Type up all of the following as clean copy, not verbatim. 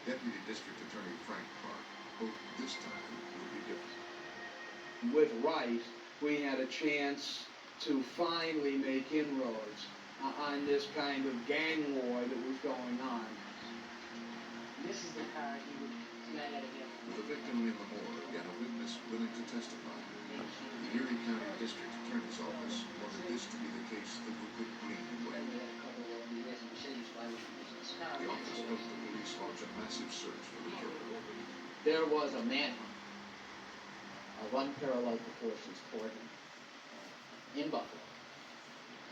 Deputy District Attorney Frank Clark hoped this time would be different. With Wright, we had a chance to finally make inroads on this kind of gang war that was going on. This is the car he would smack out of him. With a victim in the morgue and a witness willing to testify, the Erie County District Attorney's Office wanted this to be the case that would put Green away. The office helped the police launch a massive search for the killer. There was a manhunt of unparalleled proportions toward him in Buffalo.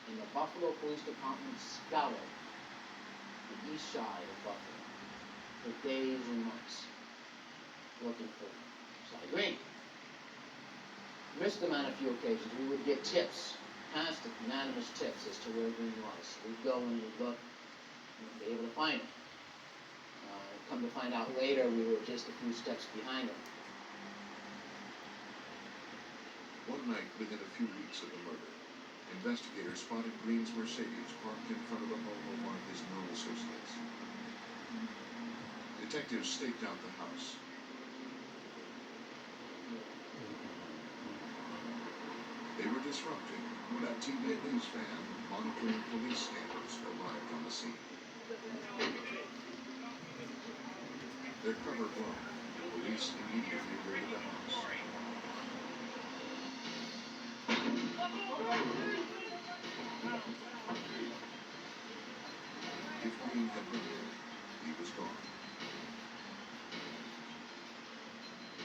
And the Buffalo Police Department scoured the east side of Buffalo for days and months looking for Sly Green. Missed him on a few occasions. We would get tips, constant, anonymous tips as to where Green was. We'd go and we'd look and be able to find him. Come to find out later, we were just a few steps behind him. One night, within a few weeks of the murder, investigators spotted Green's Mercedes parked in front of the home of one of his known associates. Detectives staked out the house. They were disrupting when a TV news fan monitoring police scanners arrived on the scene. Their cover blown, police immediately raided the house. If Green had been there, he was gone.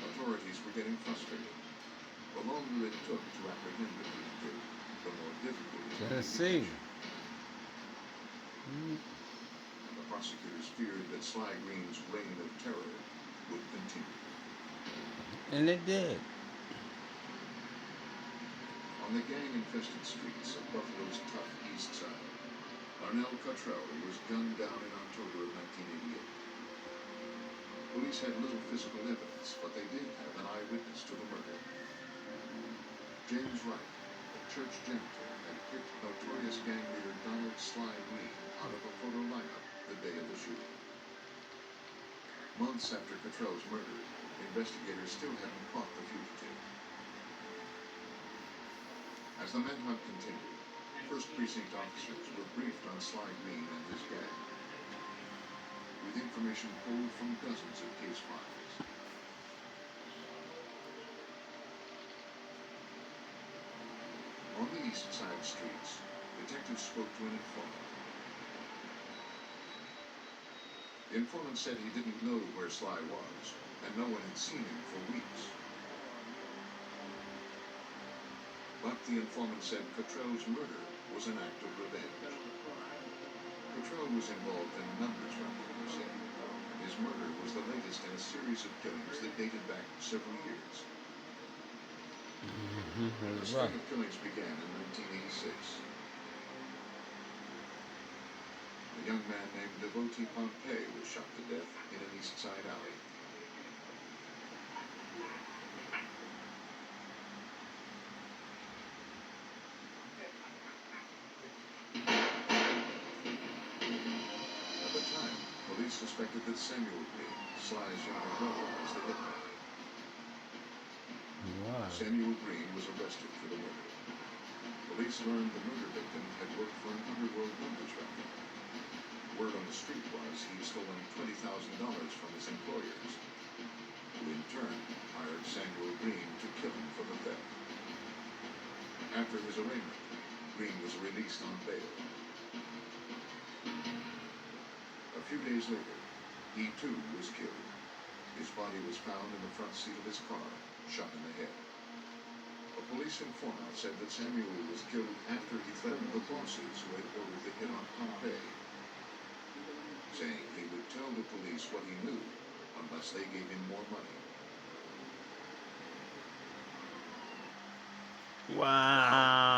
Authorities were getting frustrated. The longer it took to apprehend the fugitive, the more difficult it Tennessee. became. And the prosecutors feared that Sly Green's reign of terror would continue. And it did. On the gang-infested streets of Buffalo's tough east side, Darnell Cottrell was gunned down in October of 1988. Police had little physical evidence, but they did have an eyewitness to the murder. James Wright, a church janitor, had picked notorious gang leader Donald Sly Green out of a photo lineup the day of the shooting. Months after Cottrell's murder, investigators still hadn't caught the fugitive. As the manhunt continued, First Precinct officers were briefed on Sly Green and his gang, with information pulled from dozens of case files. On the east side streets, detectives spoke to an informant. The informant said he didn't know where Sly was, and no one had seen him for weeks. But the informant said Cottrell's murder was an act of revenge. Cottrell was involved in numbers running, he said, and his murder was the latest in a series of killings that dated back several years. The string of killings began in 1986. A young man named Devotee Pompey was shot to death in an East Side alley. At the time, police suspected that Samuel Green, Sly's younger brother, was the hitman. Wow. Samuel Green was arrested for the murder. Police learned the murder victim had worked for an underworld numbers racket. Word on the street was he had stolen $20,000 from his employers, who in turn hired Samuel Green to kill him for the theft. After his arraignment, Green was released on bail. A few days later, he too was killed. His body was found in the front seat of his car, shot in the head. A police informant said that Samuel was killed after he threatened the bosses who had ordered the hit on Pompey, saying he would tell the police what he knew unless they gave him more money. Wow.